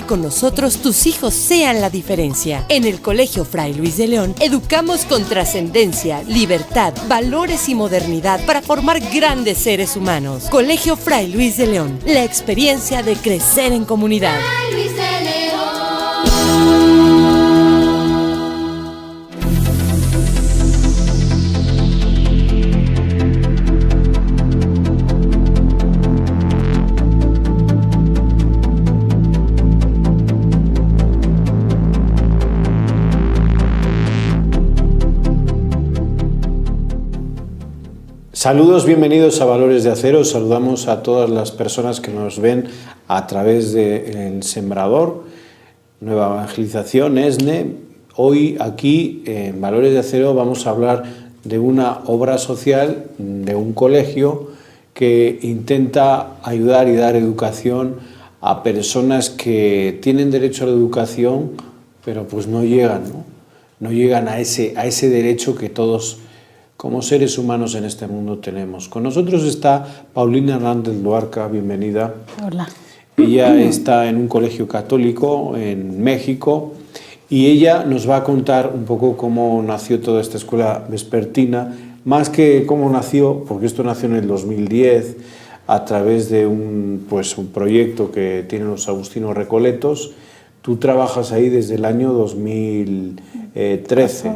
que con nosotros tus hijos sean la diferencia. En el Colegio Fray Luis de León educamos con trascendencia, libertad, valores y modernidad para formar grandes seres humanos. Colegio Fray Luis de León, la experiencia de crecer en comunidad. Fray Luis de León. Saludos, bienvenidos a Valores de Acero. Saludamos a todas las personas que nos ven a través del Sembrador, Nueva Evangelización, ESNE. Hoy aquí en Valores de Acero vamos a hablar de una obra social de un colegio que intenta ayudar y dar educación a personas que tienen derecho a la educación, pero pues no llegan, no llegan a ese derecho que todos como seres humanos en este mundo tenemos. Con nosotros está Paulina Hernández Luarca, bienvenida. Hola. Ella está en un colegio católico en México y ella nos va a contar un poco cómo nació toda esta escuela vespertina, más que cómo nació, porque esto nació en el 2010 a través de un proyecto que tienen los agustinos recoletos. Tú trabajas ahí desde el año 2013.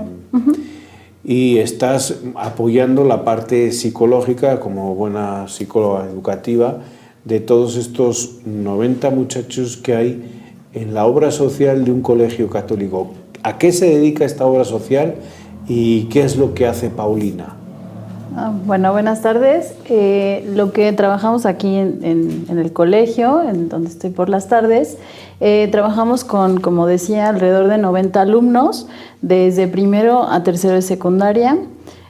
Y estás apoyando la parte psicológica, como buena psicóloga educativa, de todos estos 90 muchachos que hay en la obra social de un colegio católico. ¿A qué se dedica esta obra social y qué es lo que hace Paulina? Bueno, buenas tardes. Lo que trabajamos aquí en el colegio, en donde estoy por las tardes, trabajamos con, como decía, alrededor de 90 alumnos, desde primero a tercero de secundaria,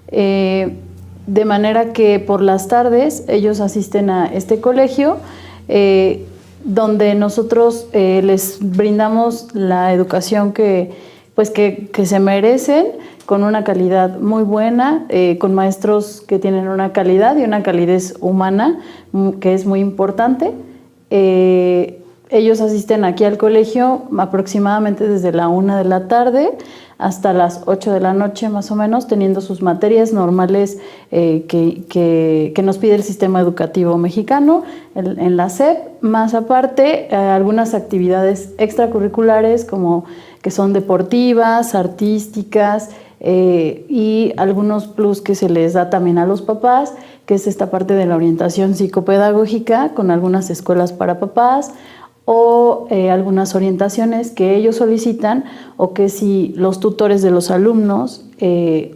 de manera que por las tardes ellos asisten a este colegio, donde nosotros les brindamos la educación que se merecen, con una calidad muy buena, con maestros que tienen una calidad y una calidez humana, que es muy importante. Ellos asisten aquí al colegio aproximadamente desde la 1 de la tarde hasta las 8 de la noche más o menos, teniendo sus materias normales que nos pide el sistema educativo mexicano en la SEP, más aparte algunas actividades extracurriculares como que son deportivas, artísticas, y algunos plus que se les da también a los papás, que es esta parte de la orientación psicopedagógica con algunas escuelas para papás o algunas orientaciones que ellos solicitan o que si los tutores de los alumnos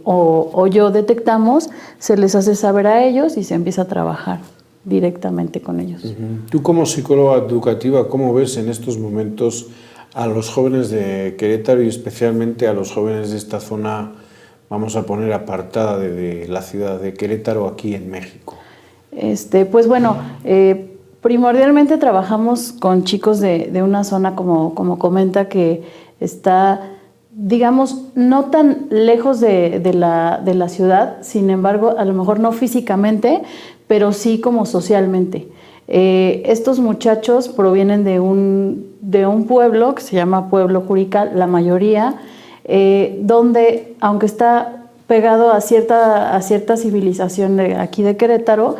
o yo detectamos, se les hace saber a ellos y se empieza a trabajar directamente con ellos. Tú como psicóloga educativa, ¿cómo ves en estos momentos a los jóvenes de Querétaro y especialmente a los jóvenes de esta zona, vamos a poner apartada de la ciudad de Querétaro, aquí en México? Pues bueno, primordialmente trabajamos con chicos de una zona, como comenta, que está, digamos, no tan lejos de la ciudad, sin embargo, a lo mejor no físicamente, pero sí como socialmente. Estos muchachos provienen de un pueblo que se llama Pueblo Jurical, la mayoría, donde, aunque está pegado a cierta civilización de aquí de Querétaro,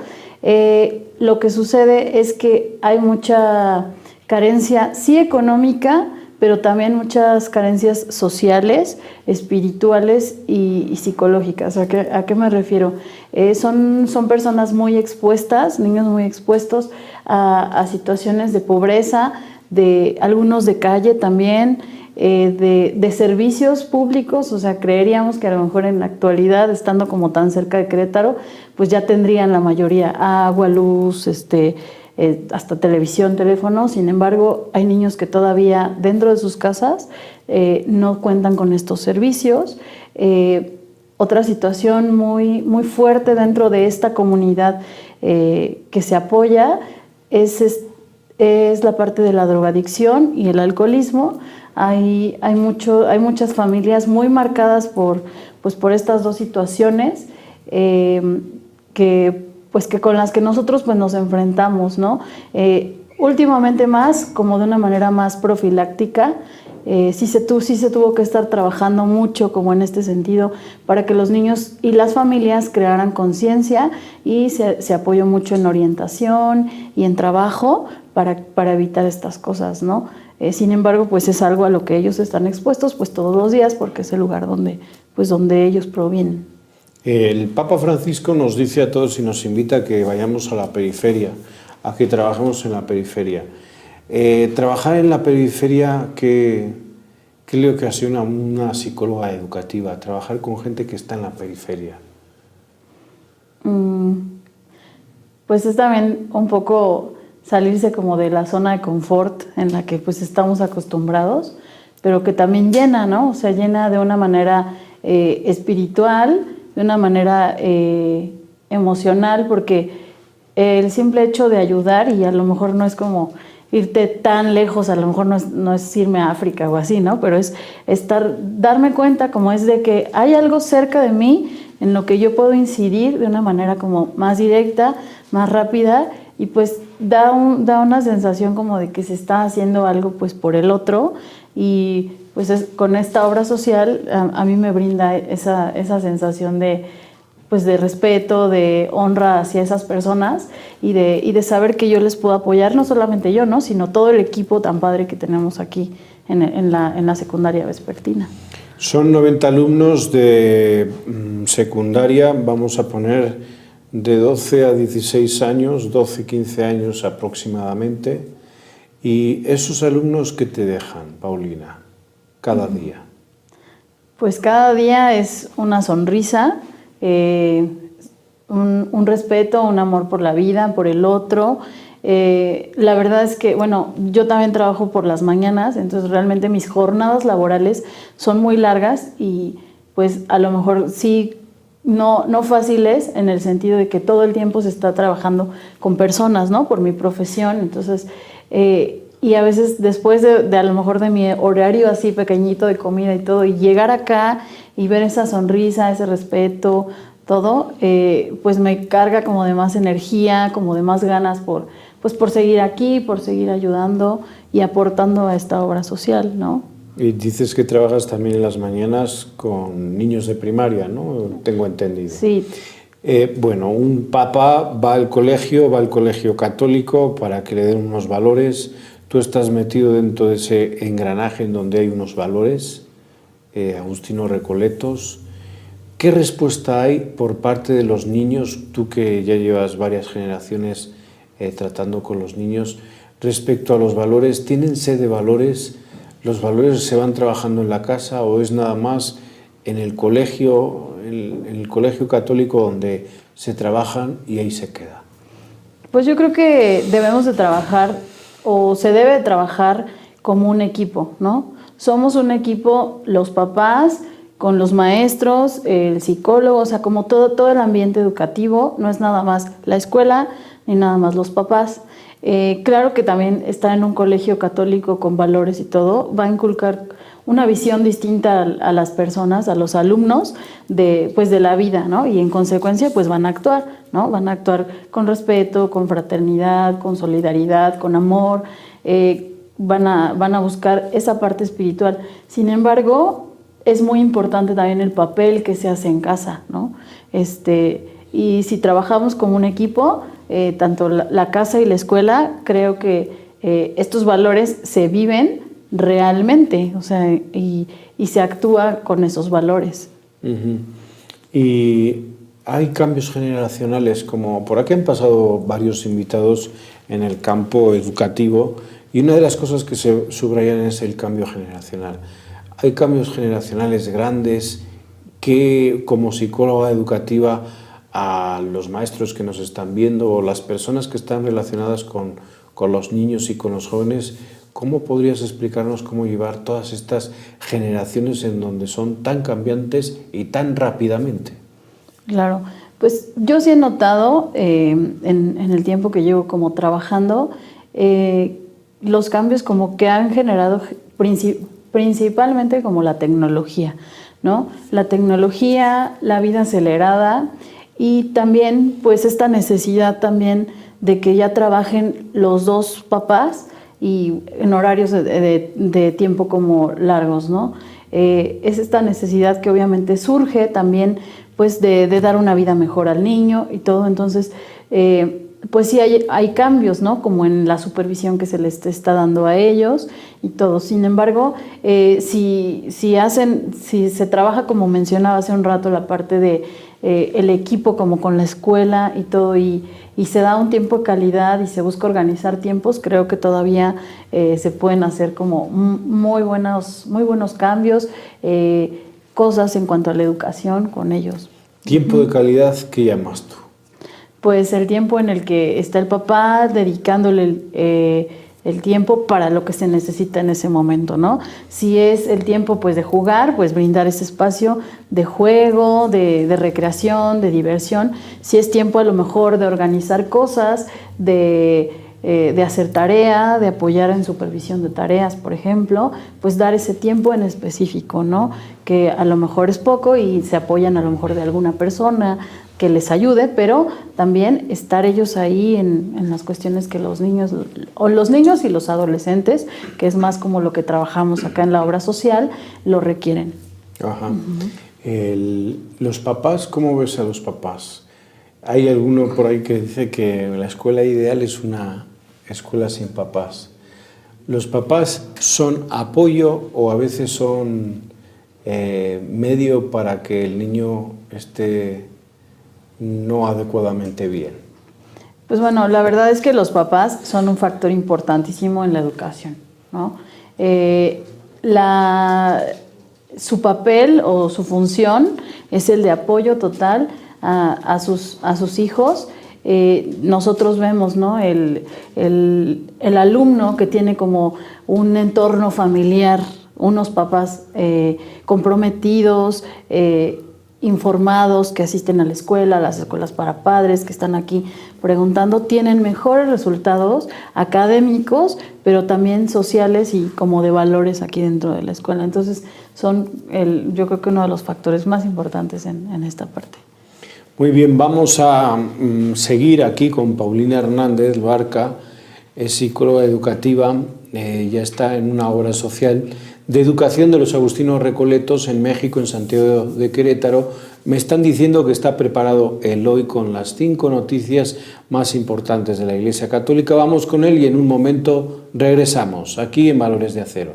lo que sucede es que hay mucha carencia, sí económica, pero también muchas carencias sociales, espirituales y psicológicas. ¿A qué me refiero? Son personas muy expuestas, niños muy expuestos a situaciones de pobreza, de algunos de calle también, de servicios públicos. O sea, creeríamos que a lo mejor en la actualidad, estando como tan cerca de Querétaro, pues ya tendrían la mayoría agua, luz, hasta televisión, teléfono. Sin embargo, hay niños que todavía dentro de sus casas no cuentan con estos servicios. Otra situación muy, muy fuerte dentro de esta comunidad que se apoya es la parte de la drogadicción y el alcoholismo. Hay muchas familias muy marcadas por estas dos situaciones que con las que nosotros nos enfrentamos, ¿no? últimamente más, como de una manera más profiláctica. Sí se tuvo que estar trabajando mucho como en este sentido para que los niños y las familias crearan conciencia, y se apoyó mucho en orientación y en trabajo para evitar estas cosas, ¿no? Sin embargo, pues es algo a lo que ellos están expuestos pues todos los días, porque es el lugar donde ellos provienen. El Papa Francisco nos dice a todos y nos invita a que vayamos a la periferia, a que trabajemos en la periferia. Trabajar en la periferia, ¿qué le ocasiona a una psicóloga educativa? Trabajar con gente que está en la periferia. Pues es también un poco salirse como de la zona de confort en la que pues estamos acostumbrados, pero que también llena, ¿no? O sea, llena de una manera espiritual, de una manera emocional, porque el simple hecho de ayudar, y a lo mejor no es como irte tan lejos, a lo mejor no es irme a África o así, ¿no? Pero es darme cuenta como es de que hay algo cerca de mí en lo que yo puedo incidir de una manera como más directa, más rápida, y pues da una sensación como de que se está haciendo algo pues por el otro, y pues con esta obra social a mí me brinda esa sensación de respeto, de honra hacia esas personas, y de saber que yo les puedo apoyar, no solamente yo, ¿no? Sino todo el equipo tan padre que tenemos aquí en la secundaria vespertina. Son 90 alumnos de secundaria, vamos a poner de 12 a 16 años, 12, 15 años aproximadamente. ¿Y esos alumnos qué te dejan, Paulina, cada día? Pues cada día es una sonrisa, un respeto, un amor por la vida, por el otro. La verdad es que, bueno, yo también trabajo por las mañanas, entonces realmente mis jornadas laborales son muy largas, y pues a lo mejor sí, no fáciles, en el sentido de que todo el tiempo se está trabajando con personas, ¿no? Por mi profesión. Entonces, y a veces después de a lo mejor de mi horario así pequeñito de comida y todo, y llegar acá y ver esa sonrisa, ese respeto, todo, pues me carga como de más energía, como de más ganas por seguir aquí, por seguir ayudando y aportando a esta obra social, ¿no? Y dices que trabajas también en las mañanas con niños de primaria, ¿no? Tengo entendido. Sí. Bueno, un papá va al colegio católico para que le den unos valores. Tú estás metido dentro de ese engranaje en donde hay unos valores, Agustino Recoletos. ¿Qué respuesta hay por parte de los niños, tú que ya llevas varias generaciones tratando con los niños, respecto a los valores? ¿Tienen sed de valores? ¿Los valores se van trabajando en la casa, o es nada más en el colegio católico donde se trabajan y ahí se queda? Pues yo creo que debemos de trabajar, o se debe de trabajar como un equipo, ¿no? Somos un equipo, los papás con los maestros, el psicólogo, o sea, como todo el ambiente educativo. No es nada más la escuela ni nada más los papás. Claro que también estar en un colegio católico con valores y todo va a inculcar una visión distinta a las personas, a los alumnos de la vida, ¿no? Y en consecuencia pues van a actuar, ¿no? Van a actuar con respeto, con fraternidad, con solidaridad, con amor, van a buscar esa parte espiritual. Sin embargo, es muy importante también el papel que se hace en casa, ¿no? Y si trabajamos como un equipo, tanto la casa y la escuela, creo que estos valores se viven realmente, o sea, y se actúa con esos valores. Uh-huh. Y hay cambios generacionales, como por aquí han pasado varios invitados en el campo educativo, y una de las cosas que se subrayan es el cambio generacional. Hay cambios generacionales grandes que, como psicóloga educativa, a los maestros que nos están viendo o las personas que están relacionadas con los niños y con los jóvenes, ¿cómo podrías explicarnos cómo llevar todas estas generaciones en donde son tan cambiantes y tan rápidamente? Claro, pues yo sí he notado en el tiempo que llevo como trabajando, los cambios como que han generado principalmente como la tecnología, ¿no? La tecnología, la vida acelerada, y también pues esta necesidad también de que ya trabajen los dos papás y en horarios de tiempo como largos, ¿no? Es esta necesidad que obviamente surge también pues de dar una vida mejor al niño y todo. Entonces pues sí hay cambios, ¿no? Como en la supervisión que se les está dando a ellos y todo. Sin embargo, si se trabaja, como mencionaba hace un rato, la parte de el equipo como con la escuela y todo, y se da un tiempo de calidad y se busca organizar tiempos, creo que todavía se pueden hacer como muy buenos cambios, cosas en cuanto a la educación con ellos. ¿Tiempo de calidad qué llamas tú? Pues el tiempo en el que está el papá dedicándole el tiempo para lo que se necesita en ese momento, ¿no? Si es el tiempo pues de jugar, pues brindar ese espacio de juego, de recreación, de diversión. Si es tiempo a lo mejor de organizar cosas, de hacer tarea, de apoyar en supervisión de tareas, por ejemplo, pues dar ese tiempo en específico, ¿no? Que a lo mejor es poco y se apoyan a lo mejor de alguna persona que les ayude, pero también estar ellos ahí en las cuestiones que los niños y los adolescentes, que es más como lo que trabajamos acá en la obra social, lo requieren. Ajá. Los papás, ¿cómo ves a los papás? Hay alguno por ahí que dice que la escuela ideal es una escuela sin papás. ¿Los papás son apoyo o a veces son medio para que el niño esté no adecuadamente bien? Pues bueno, la verdad es que los papás son un factor importantísimo en la educación, ¿no? Su papel o su función es el de apoyo total a sus hijos. Nosotros vemos, ¿no? el alumno que tiene como un entorno familiar, unos papás comprometidos, informados, que asisten a la escuela, a las escuelas para padres, que están aquí preguntando, tienen mejores resultados académicos, pero también sociales y como de valores aquí dentro de la escuela. Entonces son yo creo que uno de los factores más importantes en esta parte. Muy bien, vamos a seguir aquí con Paulina Hernández Barca, es psicóloga educativa, ya está en una obra social de educación de los agustinos recoletos en México, en Santiago de Querétaro. Me están diciendo que está preparado Eloy con las 5 noticias más importantes de la Iglesia Católica. Vamos con él y en un momento regresamos aquí en Valores de Acero.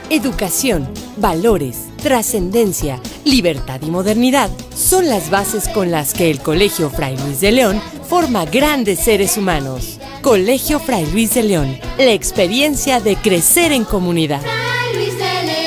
Educación, valores, trascendencia, libertad y modernidad son las bases con las que el Colegio Fray Luis de León forma grandes seres humanos. Colegio Fray Luis de León, la experiencia de crecer en comunidad. Fray Luis de León.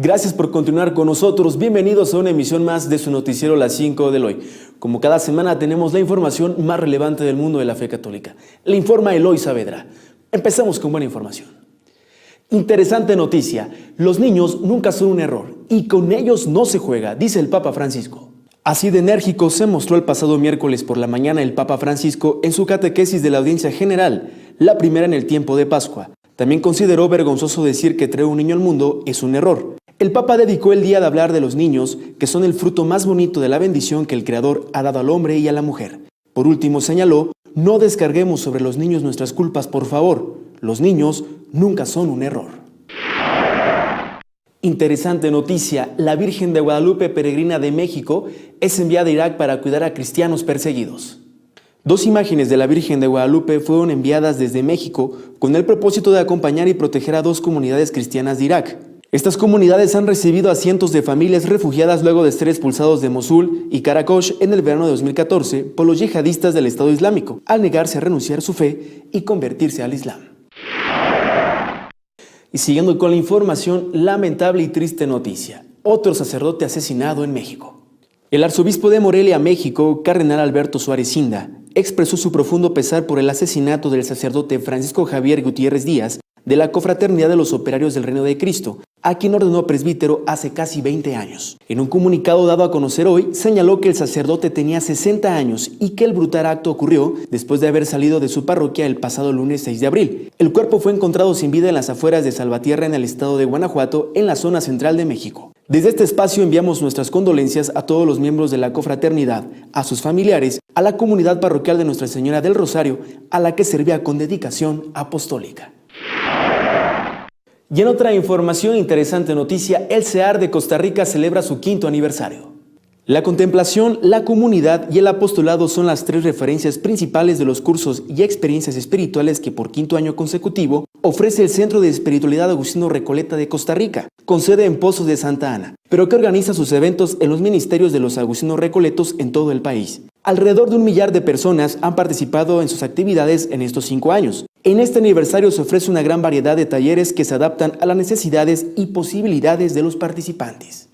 Gracias por continuar con nosotros. Bienvenidos a una emisión más de su noticiero Las 5 de Eloy. Como cada semana tenemos la información más relevante del mundo de la fe católica. Le informa Eloy Saavedra. Empezamos con buena información. Interesante noticia. Los niños nunca son un error y con ellos no se juega, dice el Papa Francisco. Así de enérgico se mostró el pasado miércoles por la mañana el Papa Francisco en su catequesis de la audiencia general, la primera en el tiempo de Pascua. También consideró vergonzoso decir que traer un niño al mundo es un error. El Papa dedicó el día de hablar de los niños, que son el fruto más bonito de la bendición que el Creador ha dado al hombre y a la mujer. Por último señaló, no descarguemos sobre los niños nuestras culpas, por favor. Los niños nunca son un error. Interesante noticia, la Virgen de Guadalupe, peregrina de México, es enviada a Irak para cuidar a cristianos perseguidos. 2 imágenes de la Virgen de Guadalupe fueron enviadas desde México con el propósito de acompañar y proteger a 2 comunidades cristianas de Irak. Estas comunidades han recibido a cientos de familias refugiadas luego de ser expulsados de Mosul y Karakosh en el verano de 2014 por los yihadistas del Estado Islámico, al negarse a renunciar a su fe y convertirse al Islam. Y siguiendo con la información, lamentable y triste noticia. Otro sacerdote asesinado en México. El arzobispo de Morelia, México, cardenal Alberto Suárez Inda, expresó su profundo pesar por el asesinato del sacerdote Francisco Javier Gutiérrez Díaz de la Confraternidad de los Operarios del Reino de Cristo, a quien ordenó presbítero hace casi 20 años. En un comunicado dado a conocer hoy, señaló que el sacerdote tenía 60 años y que el brutal acto ocurrió después de haber salido de su parroquia el pasado lunes 6 de abril. El cuerpo fue encontrado sin vida en las afueras de Salvatierra, en el estado de Guanajuato, en la zona central de México. Desde este espacio enviamos nuestras condolencias a todos los miembros de la confraternidad, a sus familiares, a la comunidad parroquial de Nuestra Señora del Rosario, a la que servía con dedicación apostólica. Y en otra información interesante noticia, el CEAR de Costa Rica celebra su 5º aniversario. La contemplación, la comunidad y el apostolado son las 3 referencias principales de los cursos y experiencias espirituales que por 5º año consecutivo ofrece el Centro de Espiritualidad Agustino Recoleta de Costa Rica, con sede en Pozos de Santa Ana, pero que organiza sus eventos en los ministerios de los agustinos recoletos en todo el país. Alrededor de 1 millar de personas han participado en sus actividades en estos 5 años. En este aniversario se ofrece una gran variedad de talleres que se adaptan a las necesidades y posibilidades de los participantes.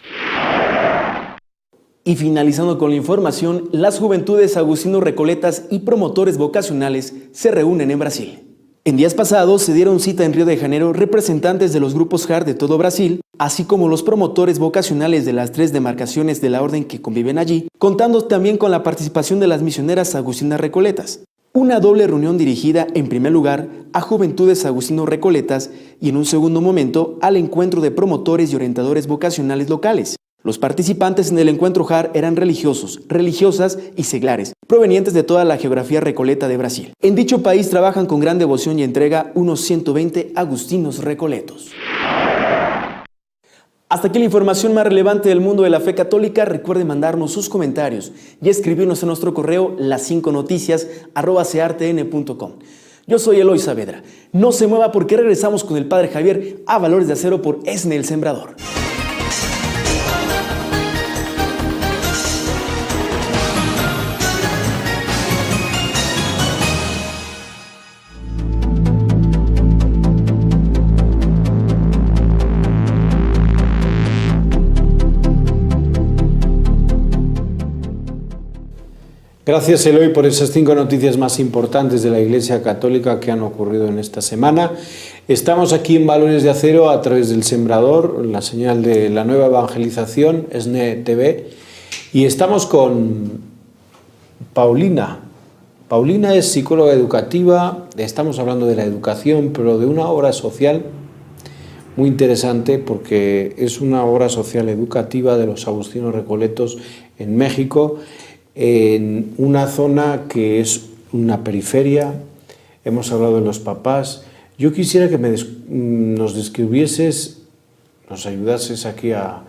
Y finalizando con la información, las juventudes agustinos recoletas y promotores vocacionales se reúnen en Brasil. En días pasados se dieron cita en Río de Janeiro representantes de los grupos JAR de todo Brasil, así como los promotores vocacionales de las 3 demarcaciones de la orden que conviven allí, contando también con la participación de las misioneras agustinas recoletas. Una doble reunión dirigida, en primer lugar, a juventudes agustinos recoletas y en un segundo momento al encuentro de promotores y orientadores vocacionales locales. Los participantes en el encuentro JAR eran religiosos, religiosas y seglares, provenientes de toda la geografía recoleta de Brasil. En dicho país trabajan con gran devoción y entrega unos 120 agustinos recoletos. Hasta aquí la información más relevante del mundo de la fe católica. Recuerde mandarnos sus comentarios y escribirnos en nuestro correo las5noticias@cartn.com. Yo soy Eloy Saavedra. No se mueva porque regresamos con el Padre Javier a Valores de Acero por ESNE El Sembrador. Gracias, Eloy, por esas 5 noticias más importantes de la Iglesia Católica que han ocurrido en esta semana. Estamos aquí en Valores de Acero a través del Sembrador, la señal de la nueva evangelización, ESNE TV, y estamos con Paulina. Paulina es psicóloga educativa, estamos hablando de la educación, pero de una obra social muy interesante porque es una obra social educativa de los agustinos recoletos en México, en una zona que es una periferia. Hemos hablado de los papás. Yo quisiera que nos describieses, nos ayudases aquí a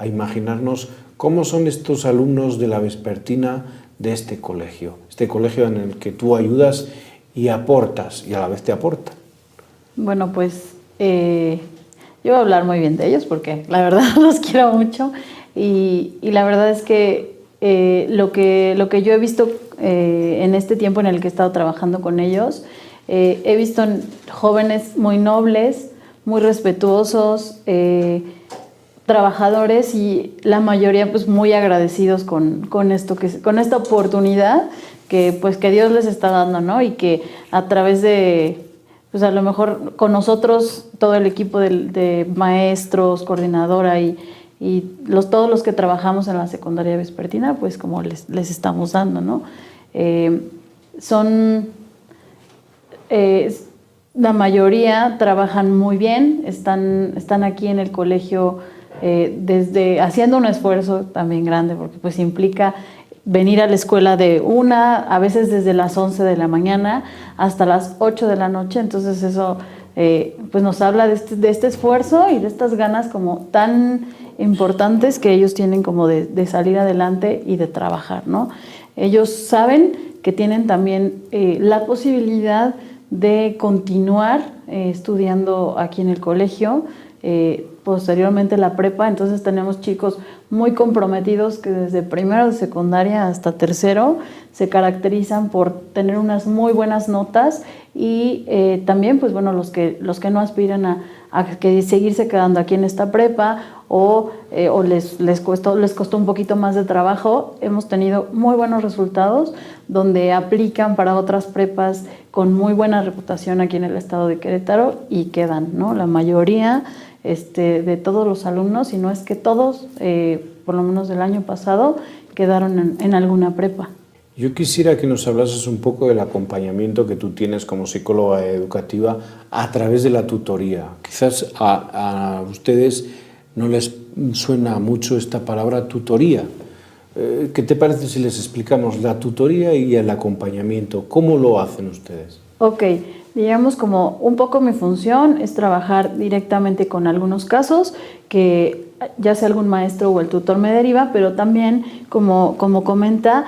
imaginarnos cómo son estos alumnos de la vespertina de este colegio en el que tú ayudas y aportas, y a la vez te aportan. Bueno, pues yo voy a hablar muy bien de ellos porque la verdad los quiero mucho y la verdad es que lo que yo he visto en este tiempo en el que he estado trabajando con ellos, he visto jóvenes muy nobles, muy respetuosos, trabajadores y la mayoría pues muy agradecidos con esta oportunidad que Dios les está dando, ¿no? Y que a través de, pues a lo mejor con nosotros, todo el equipo de maestros, coordinadora y todos los que trabajamos en la secundaria vespertina, pues como les estamos dando, ¿no? La mayoría trabajan muy bien, están aquí en el colegio haciendo un esfuerzo también grande, porque pues implica venir a la escuela a veces desde las 11 de la mañana hasta las 8 de la noche, entonces eso pues nos habla de este esfuerzo y de estas ganas como tan importantes que ellos tienen como de salir adelante y de trabajar, ¿no? Ellos saben que tienen también la posibilidad de continuar estudiando aquí en el colegio. posteriormente la prepa. Entonces tenemos chicos muy comprometidos que desde primero de secundaria hasta tercero se caracterizan por tener unas muy buenas notas y también pues bueno, los que no aspiran a que seguirse quedando aquí en esta prepa o les costó un poquito más de trabajo, hemos tenido muy buenos resultados donde aplican para otras prepas con muy buena reputación aquí en el estado de Querétaro y quedan, ¿no? La mayoría de todos los alumnos, y no es que todos, por lo menos del año pasado, quedaron en alguna prepa. Yo quisiera que nos hablases un poco del acompañamiento que tú tienes como psicóloga educativa a través de la tutoría. Quizás a ustedes no les suena mucho esta palabra tutoría. ¿Qué te parece si les explicamos la tutoría y el acompañamiento? ¿Cómo lo hacen ustedes? Ok, digamos como un poco mi función es trabajar directamente con algunos casos que ya sea algún maestro o el tutor me deriva, pero también, como comenta,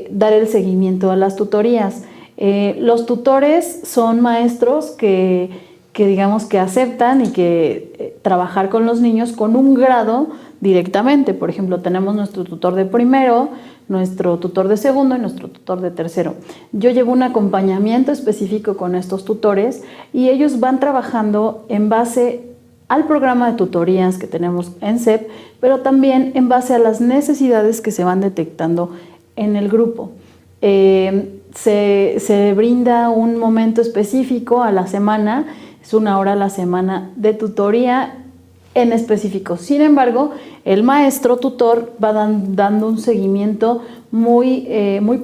dar el seguimiento a las tutorías. Los tutores son maestros que digamos que aceptan y que trabajar con los niños con un grado directamente. Por ejemplo, tenemos nuestro tutor de primero, nuestro tutor de segundo y nuestro tutor de tercero. Yo llevo un acompañamiento específico con estos tutores y ellos van trabajando en base al programa de tutorías que tenemos en CEP, pero también en base a las necesidades que se van detectando en el grupo. Se brinda un momento específico a la semana, es 1 hora a la semana de tutoría en específico. Sin embargo, el maestro tutor va dando un seguimiento muy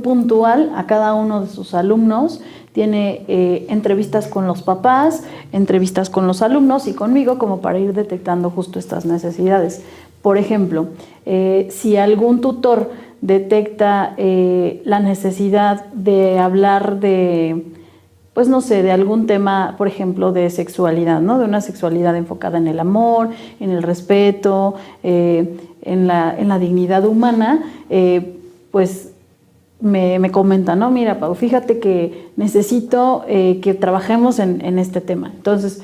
puntual a cada uno de sus alumnos. Tiene entrevistas con los papás, entrevistas con los alumnos y conmigo como para ir detectando justo estas necesidades. Por ejemplo, si algún tutor detecta la necesidad de hablar de, pues no sé, de algún tema, por ejemplo, de sexualidad, ¿no? De una sexualidad enfocada en el amor, en el respeto, en la dignidad humana, pues me comenta, ¿no? Mira, Pau, fíjate que necesito que trabajemos en este tema. Entonces,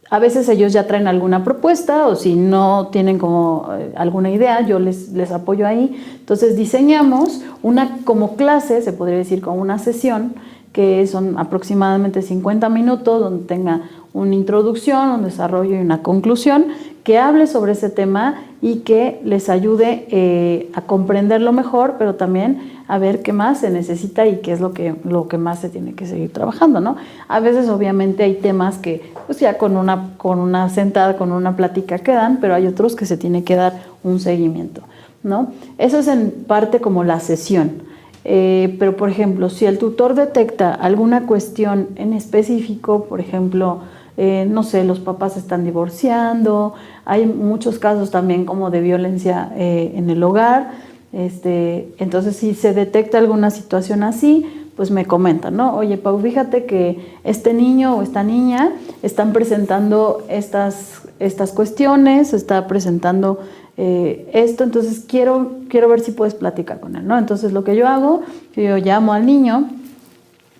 a veces ellos ya traen alguna propuesta o si no tienen como alguna idea, yo les apoyo ahí. Entonces, diseñamos una como clase, se podría decir como una sesión, que son aproximadamente 50 minutos, donde tenga una introducción, un desarrollo y una conclusión, que hable sobre ese tema y que les ayude a comprenderlo mejor, pero también a ver qué más se necesita y qué es lo que más se tiene que seguir trabajando, ¿no? A veces obviamente hay temas que pues ya con una sentada, con una plática quedan, pero hay otros que se tiene que dar un seguimiento, ¿no? Eso es en parte como la sesión. Pero por ejemplo, si el tutor detecta alguna cuestión en específico, por ejemplo, no sé, los papás se están divorciando, hay muchos casos también como de violencia en el hogar, entonces si se detecta alguna situación así, pues me comentan, ¿no? Oye, Pau, fíjate que este niño o esta niña están presentando estas cuestiones, está presentando esto, entonces quiero ver si puedes platicar con él, ¿no? Entonces lo que yo hago, yo llamo al niño,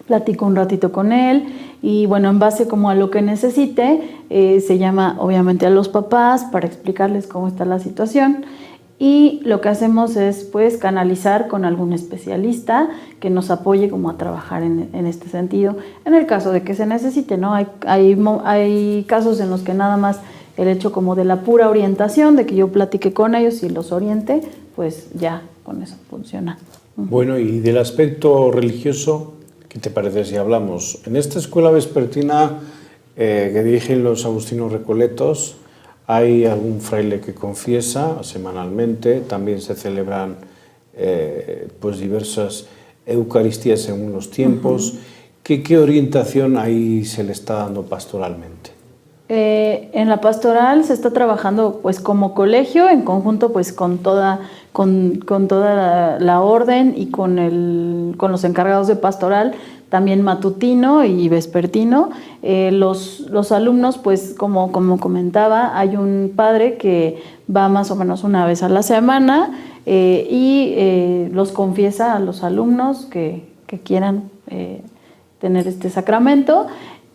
platico un ratito con él y bueno, en base como a lo que necesite, se llama obviamente a los papás para explicarles cómo está la situación y lo que hacemos es pues canalizar con algún especialista que nos apoye como a trabajar en este sentido, en el caso de que se necesite, ¿no? Hay casos en los que nada más el hecho como de la pura orientación, de que yo platique con ellos y los oriente, pues ya con eso funciona. Bueno, y del aspecto religioso, ¿qué te parece si hablamos? En esta escuela vespertina que dirigen los agustinos recoletos, hay algún fraile que confiesa semanalmente, también se celebran pues diversas eucaristías según los tiempos. ¿Qué orientación ahí se le está dando pastoralmente? En la pastoral se está trabajando pues como colegio en conjunto pues con toda la orden y con los encargados de pastoral, también matutino y vespertino. Los alumnos pues como comentaba, hay un padre que va más o menos una vez a la semana y los confiesa a los alumnos que quieran tener este sacramento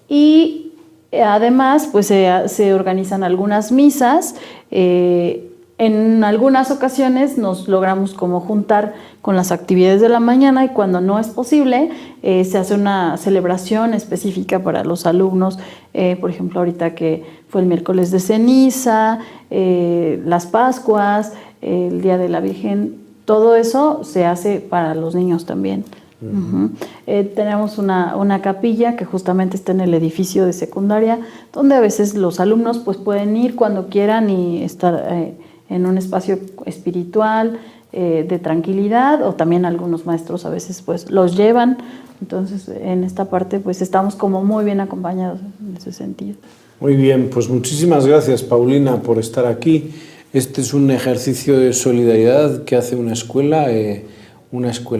y Además, pues se organizan algunas misas. En algunas ocasiones nos logramos como juntar con las actividades de la mañana, y cuando no es posible, se hace una celebración específica para los alumnos. Por ejemplo, ahorita que fue el miércoles de ceniza, las Pascuas, el Día de la Virgen, todo eso se hace para los niños también. Tenemos una capilla que justamente está en el edificio de secundaria, donde a veces los alumnos pues pueden ir cuando quieran y estar en un espacio espiritual, de tranquilidad, o también algunos maestros a veces pues los llevan. Entonces, en esta parte pues estamos como muy bien acompañados en ese sentido. Muy bien, pues muchísimas gracias, Paulina, por estar aquí. Este es un ejercicio de solidaridad que hace una escuela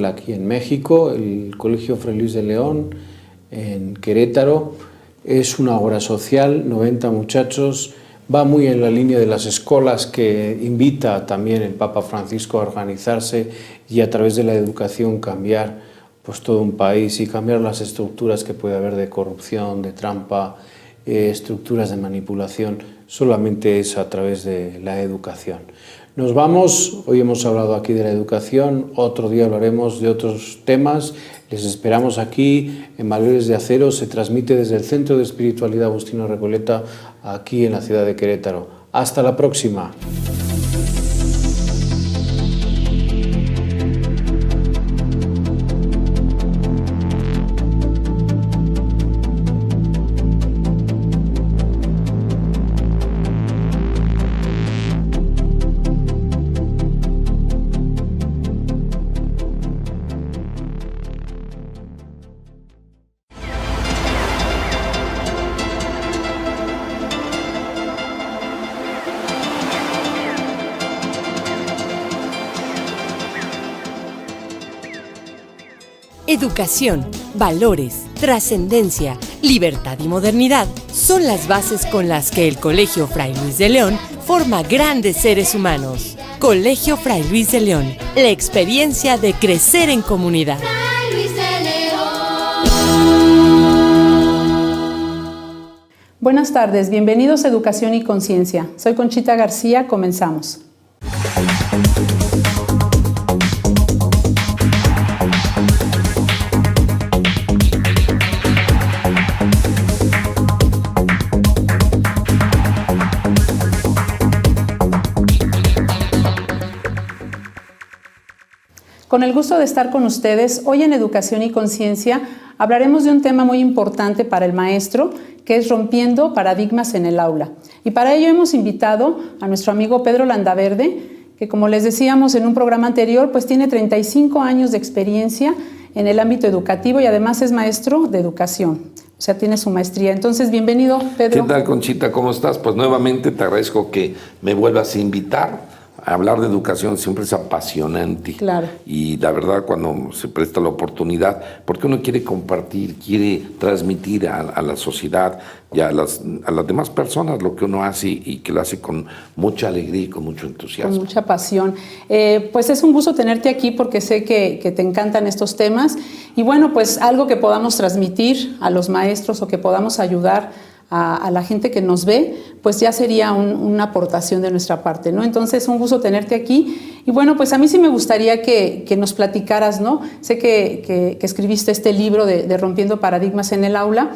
aquí en México, el Colegio Fray Luis de León, en Querétaro. Es una obra social, 90 muchachos. Va muy en la línea de las escuelas que invita también el Papa Francisco a organizarse y a través de la educación cambiar pues todo un país y cambiar las estructuras que puede haber de corrupción, de trampa, estructuras de manipulación. Solamente es a través de la educación. Nos vamos, hoy hemos hablado aquí de la educación, otro día hablaremos de otros temas. Les esperamos aquí en Valores de Acero, se transmite desde el Centro de Espiritualidad Agustino Recoleta, aquí en la ciudad de Querétaro. Hasta la próxima. Educación, valores, trascendencia, libertad y modernidad son las bases con las que el Colegio Fray Luis de León forma grandes seres humanos. Colegio Fray Luis de León, la experiencia de crecer en comunidad. Fray Luis de León. Buenas tardes, bienvenidos a Educación y Conciencia. Soy Conchita García, comenzamos. Con el gusto de estar con ustedes, hoy en Educación y Conciencia hablaremos de un tema muy importante para el maestro, que es rompiendo paradigmas en el aula. Y para ello hemos invitado a nuestro amigo Pedro Landaverde, que como les decíamos en un programa anterior, pues tiene 35 años de experiencia en el ámbito educativo y además es maestro de educación. O sea, tiene su maestría. Entonces, bienvenido, Pedro. ¿Qué tal, Conchita? ¿Cómo estás? Pues nuevamente te agradezco que me vuelvas a invitar. Hablar de educación siempre es apasionante. Claro. Y la verdad, cuando se presta la oportunidad, porque uno quiere compartir, quiere transmitir a la sociedad y a las demás personas lo que uno hace y que lo hace con mucha alegría y con mucho entusiasmo. Con mucha pasión. Pues es un gusto tenerte aquí porque sé que te encantan estos temas. Y bueno, pues algo que podamos transmitir a los maestros o que podamos ayudar a la gente que nos ve, pues ya sería una aportación de nuestra parte, ¿no? Entonces, un gusto tenerte aquí. Y bueno, pues a mí sí me gustaría que nos platicaras, ¿no? Sé que escribiste este libro de Rompiendo Paradigmas en el Aula,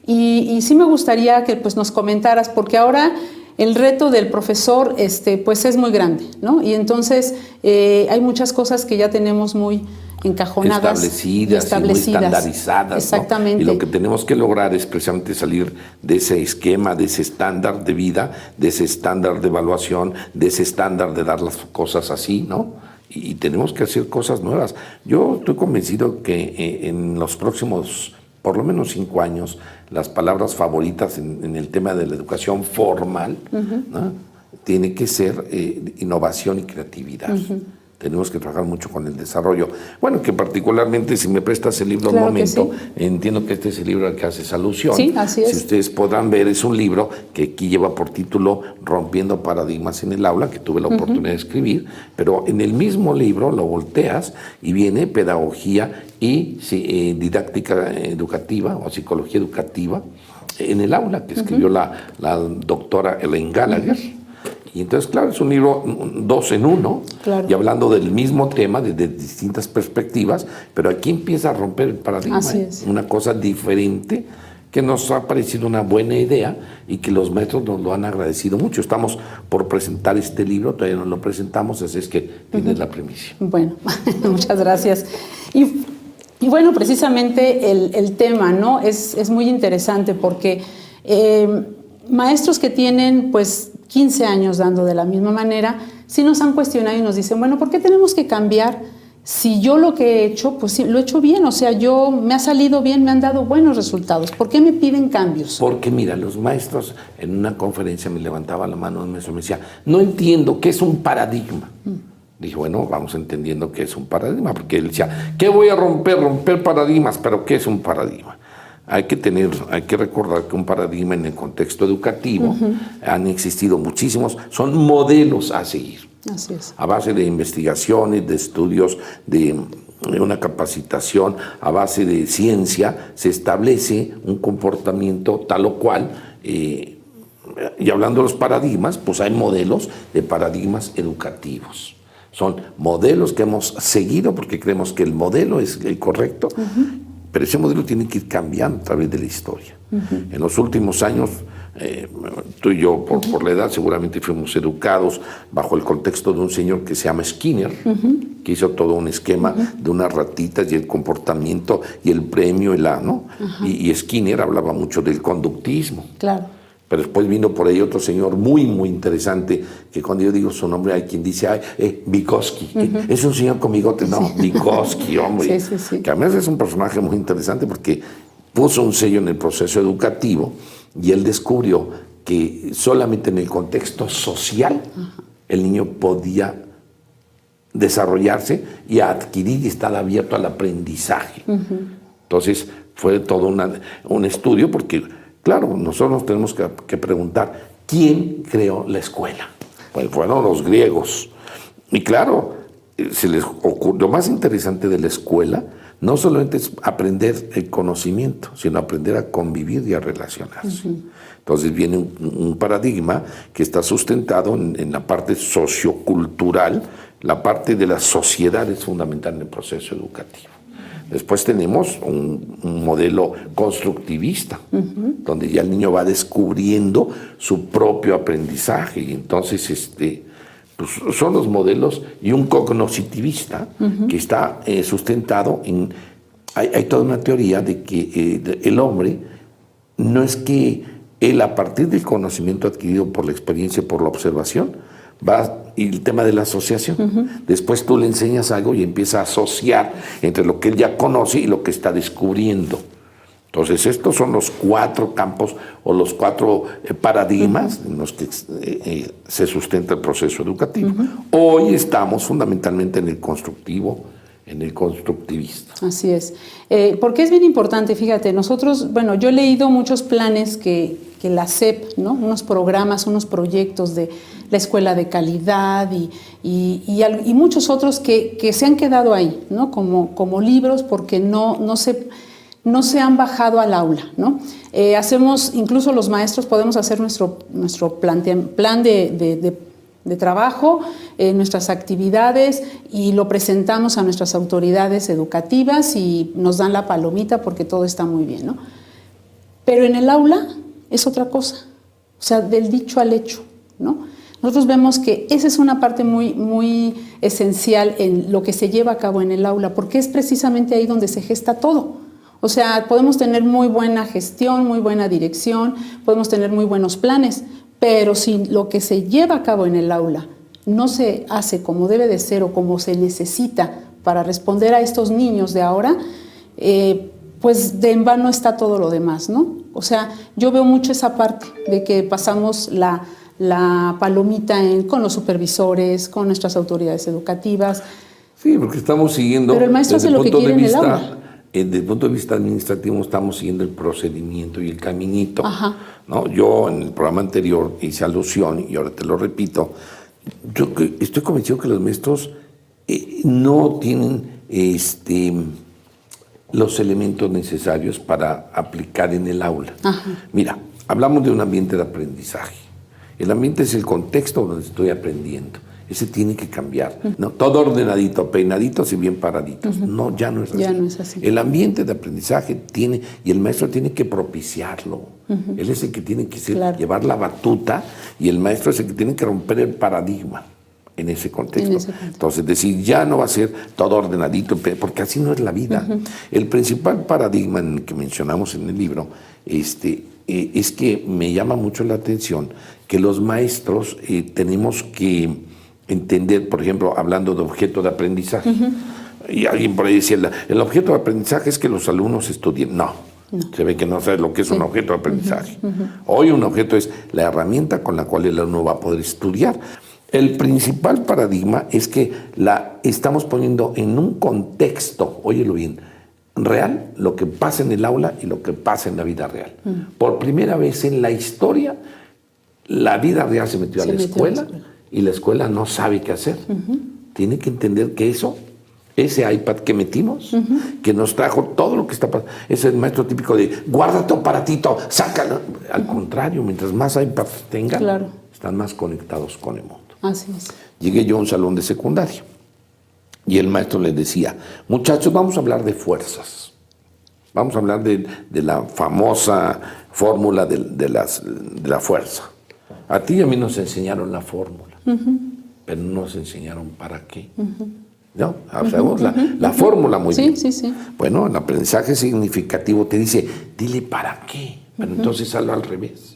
y sí me gustaría que pues nos comentaras, porque ahora el reto del profesor pues es muy grande, ¿no? Y entonces hay muchas cosas que ya tenemos muy encajonadas, establecidas y muy estandarizadas. Exactamente. ¿No? Y lo que tenemos que lograr es precisamente salir de ese esquema, de ese estándar de vida, de ese estándar de evaluación, de ese estándar de dar las cosas así, ¿no? Y tenemos que hacer cosas nuevas. Yo estoy convencido que en los próximos, por lo menos 5 años, las palabras favoritas en el tema de la educación formal, ¿no? Tiene que ser innovación y creatividad. Tenemos que trabajar mucho con el desarrollo. Bueno, que particularmente, si me prestas el libro claro un momento, sí. Entiendo que este es el libro al que haces alusión. Sí, así es. Si ustedes podrán ver, es un libro que aquí lleva por título Rompiendo Paradigmas en el Aula, que tuve la oportunidad de escribir, pero en el mismo libro lo volteas y viene pedagogía y didáctica educativa o psicología educativa, en el aula, que escribió la doctora Elaine Gallagher. Y entonces, claro, es un libro 2 en 1, Claro. y hablando del mismo tema desde distintas perspectivas, pero aquí empieza a romper el paradigma. Así es. Una cosa diferente que nos ha parecido una buena idea y que los maestros nos lo han agradecido mucho. Estamos por presentar este libro, todavía no lo presentamos, así es que tienes la primicia. Bueno, muchas gracias. Y bueno, precisamente el tema, ¿no? Es muy interesante porque maestros que tienen pues 15 años dando de la misma manera, sí nos han cuestionado y nos dicen, bueno, ¿por qué tenemos que cambiar si yo lo que he hecho, pues sí, lo he hecho bien? O sea, me ha salido bien, me han dado buenos resultados. ¿Por qué me piden cambios? Porque mira, los maestros en una conferencia me levantaba la mano un maestro y me decía, no entiendo qué es un paradigma. Dije, bueno, vamos entendiendo qué es un paradigma, porque él decía, ¿qué voy a romper? Romper paradigmas, pero ¿qué es un paradigma? Hay que recordar que un paradigma en el contexto educativo han existido muchísimos, son modelos a seguir. Así es. A base de investigaciones, de estudios, de una capacitación, a base de ciencia, se establece un comportamiento tal o cual. Y hablando de los paradigmas, pues hay modelos de paradigmas educativos. Son modelos que hemos seguido porque creemos que el modelo es el correcto, pero ese modelo tiene que ir cambiando a través de la historia. En los últimos años, tú y yo, por la edad, seguramente fuimos educados bajo el contexto de un señor que se llama Skinner, que hizo todo un esquema de unas ratitas y el comportamiento y el premio, ¿no? Y Skinner hablaba mucho del conductismo. Claro. Pero después vino por ahí otro señor muy, muy interesante, que cuando yo digo su nombre hay quien dice, Vygotsky, es un señor con bigote. No, Vygotsky, hombre. Sí. Que además es un personaje muy interesante porque puso un sello en el proceso educativo y él descubrió que solamente en el contexto social el niño podía desarrollarse y adquirir y estar abierto al aprendizaje. Entonces fue todo un estudio porque, claro, nosotros nos tenemos que preguntar, ¿quién creó la escuela? Pues fueron los griegos. Y claro, se les ocurrió, lo más interesante de la escuela no solamente es aprender el conocimiento, sino aprender a convivir y a relacionarse. Entonces viene un paradigma que está sustentado en la parte sociocultural, la parte de la sociedad es fundamental en el proceso educativo. Después tenemos un modelo constructivista, donde ya el niño va descubriendo su propio aprendizaje y entonces pues son los modelos, y un cognoscitivista que está sustentado en... Hay toda una teoría de que el hombre no es que él, a partir del conocimiento adquirido por la experiencia, por la observación, y el tema de la asociación. Después tú le enseñas algo y empieza a asociar entre lo que él ya conoce y lo que está descubriendo. Entonces, estos son los 4 campos o los 4 paradigmas en los que se sustenta el proceso educativo. Hoy estamos fundamentalmente en el constructivo, en el constructivista. Así es. Porque es bien importante, fíjate, nosotros, bueno, yo he leído muchos planes que la SEP, ¿no? Unos programas, unos proyectos de la escuela de calidad y muchos otros que se han quedado ahí, ¿no? Como libros porque no se han bajado al aula, ¿no? Hacemos, incluso los maestros podemos hacer nuestro plan de trabajo, nuestras actividades y lo presentamos a nuestras autoridades educativas y nos dan la palomita porque todo está muy bien, ¿no? Pero en el aula es otra cosa, o sea, del dicho al hecho, ¿no? Nosotros vemos que esa es una parte muy, muy esencial en lo que se lleva a cabo en el aula, porque es precisamente ahí donde se gesta todo. O sea, podemos tener muy buena gestión, muy buena dirección, podemos tener muy buenos planes, pero si lo que se lleva a cabo en el aula no se hace como debe de ser o como se necesita para responder a estos niños de ahora, pues de en vano está todo lo demás, ¿no? O sea, yo veo mucho esa parte de que pasamos la palomita con los supervisores, con nuestras autoridades educativas. Sí, porque estamos siguiendo... Pero el maestro hace lo que quiere en el aula. Desde el punto de vista administrativo estamos siguiendo el procedimiento y el caminito, ¿no? Yo en el programa anterior hice alusión, y ahora te lo repito, yo estoy convencido que los maestros no tienen los elementos necesarios para aplicar en el aula. Mira, hablamos de un ambiente de aprendizaje. El ambiente es el contexto donde estoy aprendiendo. Ese tiene que cambiar. No, todo ordenadito, peinaditos y bien paraditos. No, ya no es así. Ya no es así. El ambiente de aprendizaje tiene, y el maestro tiene que propiciarlo. Él es el que tiene que llevar la batuta, y el maestro es el que tiene que romper el paradigma en ese contexto. Entonces, decir, ya no va a ser todo ordenadito, porque así no es la vida. El principal paradigma en el que mencionamos en el libro es que me llama mucho la atención que los maestros tenemos que entender, por ejemplo, hablando de objeto de aprendizaje. Y alguien por ahí decía, el objeto de aprendizaje es que los alumnos estudien. No. Se ve que no sabe lo que es un objeto de aprendizaje. Hoy un objeto es la herramienta con la cual el alumno va a poder estudiar. El principal paradigma es que la estamos poniendo en un contexto, óyelo bien, real, lo que pasa en el aula y lo que pasa en la vida real. Por primera vez en la historia, la vida real se metió a la escuela y la escuela no sabe qué hacer. Tiene que entender que ese iPad que metimos, que nos trajo todo lo que está pasando, es el maestro típico de guarda tu aparatito, sácalo. Al contrario, mientras más iPads tengan, están más conectados con el mundo. Así es. Llegué yo a un salón de secundaria y el maestro les decía, muchachos, vamos a hablar de fuerzas. Vamos a hablar de la famosa fórmula de la fuerza. A ti y a mí nos enseñaron la fórmula, pero no nos enseñaron para qué. ¿No? Sabemos la fórmula muy bien. Sí. Bueno, el aprendizaje significativo te dice, dile para qué, pero entonces hazlo al revés.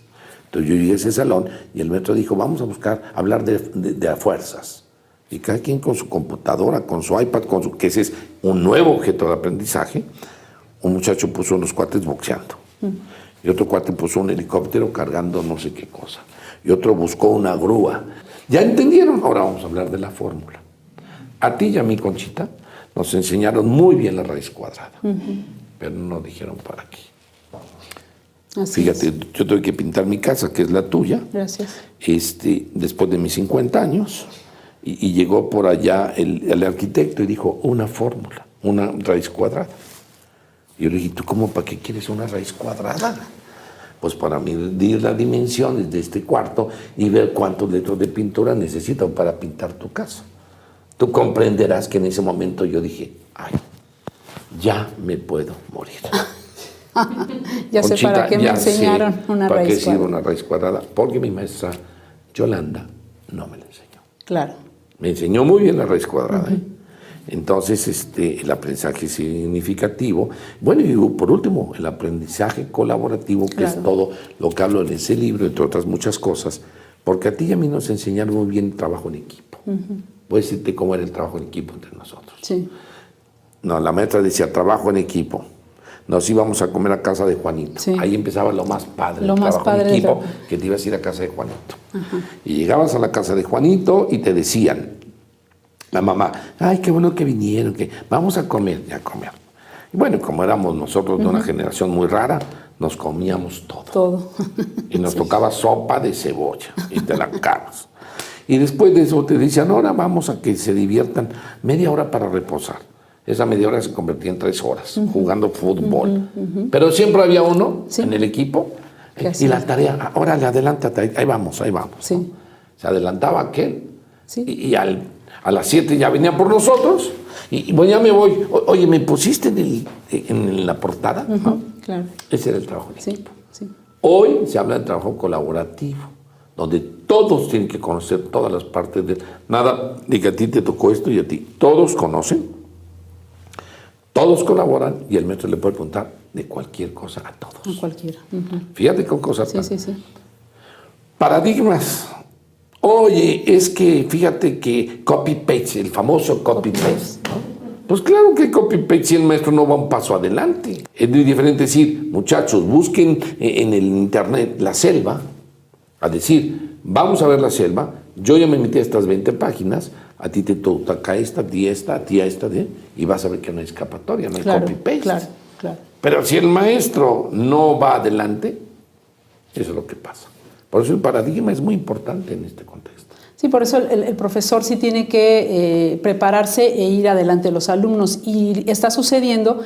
Entonces yo llegué a ese salón y el maestro dijo, vamos a hablar de fuerzas. Y cada quien con su computadora, con su iPad, que ese es un nuevo objeto de aprendizaje. Un muchacho puso unos cuates boxeando. Y otro cuate puso un helicóptero cargando no sé qué cosa. Y otro buscó una grúa. ¿Ya entendieron? Ahora vamos a hablar de la fórmula. A ti y a mí, Conchita, nos enseñaron muy bien la raíz cuadrada, pero no nos dijeron para qué. Fíjate, yo tuve que pintar mi casa, que es la tuya. Gracias. Después de mis 50 años, y llegó por allá el arquitecto y dijo, una fórmula, una raíz cuadrada. Y yo le dije, ¿tú cómo, para qué quieres una raíz cuadrada? Pues para medir las dimensiones de este cuarto y ver cuántos litros de pintura necesito para pintar tu casa. Tú comprenderás que en ese momento yo dije, ay, ya me puedo morir. Ya sé para qué me enseñaron una raíz cuadrada. ¿Para qué sirve una raíz cuadrada? Porque mi maestra Yolanda no me la enseñó. Claro. Me enseñó muy bien la raíz cuadrada. Entonces, el aprendizaje significativo. Bueno, y por último, el aprendizaje colaborativo, que es todo lo que hablo en ese libro, entre otras muchas cosas, porque a ti y a mí nos enseñaron muy bien el trabajo en equipo. Voy a decirte cómo era el trabajo en equipo entre nosotros. Sí. No, la maestra decía, trabajo en equipo. Nos íbamos a comer a casa de Juanito. Sí. Ahí empezaba lo más padre, lo más padre en equipo, que te ibas a ir a casa de Juanito. Y llegabas a la casa de Juanito y te decían, la mamá, ay, qué bueno que vinieron, que vamos a comer, ya a comer. Y bueno, como éramos nosotros de una generación muy rara, nos comíamos todo. Todo. Y nos tocaba sopa de cebolla y te la acabas. Y después de eso te decían, ahora vamos a que se diviertan media hora para reposar. Esa media hora se convertía en 3 horas jugando fútbol. Pero siempre había uno en el equipo. Y la tarea, órale, adelántate, ahí vamos. Sí. ¿No? Se adelantaba aquel. Sí. Y a las 7 ya venían por nosotros. Y bueno, ya me voy. Oye, ¿me pusiste en la portada? ¿No? Claro. Ese era el trabajo en equipo. Sí. Hoy se habla de trabajo colaborativo, donde todos tienen que conocer todas las partes de... Nada de que a ti te tocó esto y a ti. Todos conocen, todos colaboran y el maestro le puede preguntar de cualquier cosa a todos. A cualquiera. Fíjate con cosas Sí. Paradigmas. Oye, es que fíjate que copy-paste, el famoso copy-paste, ¿no? Pues claro que copy-paste si el maestro no va un paso adelante. Es muy diferente decir, muchachos, busquen en el internet la selva, a decir, vamos a ver la selva, yo ya me metí a estas 20 páginas, a ti te toca esta, a ti esta, y vas a ver que no hay escapatoria, no hay copy-paste. Claro. Pero si el maestro no va adelante, eso es lo que pasa. Por eso el paradigma es muy importante en este contexto. Sí, por eso el profesor sí tiene que prepararse e ir adelante los alumnos. Y está sucediendo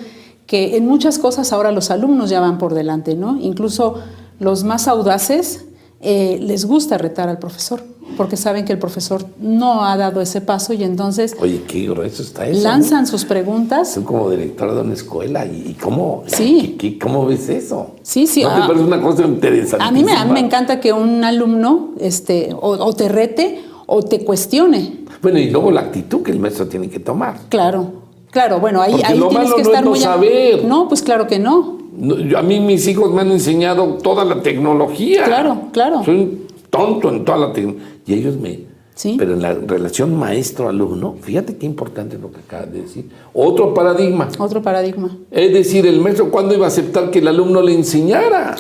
que en muchas cosas ahora los alumnos ya van por delante, ¿no? Incluso los más audaces les gusta retar al profesor, porque saben que el profesor no ha dado ese paso y entonces Oye, qué grueso está eso. lanzan sus preguntas. Tú como directora de una escuela, ¿y cómo, Sí. cómo ves eso? Sí, sí. ¿No te parece una cosa interesante? A mí me encanta que un alumno o te rete o te cuestione. Bueno, y luego la actitud que el maestro tiene que tomar. Claro, bueno, ahí Porque lo tienes malo que no estar es no muy... saber. No, pues claro que no. A mí mis hijos me han enseñado toda la tecnología. Claro. Soy un tonto en toda la tecnología. Y ellos Sí. Pero en la relación maestro-alumno, fíjate qué importante es lo que acabas de decir. Otro paradigma. Otro paradigma. Es decir, el maestro, ¿cuándo iba a aceptar que el alumno le enseñara?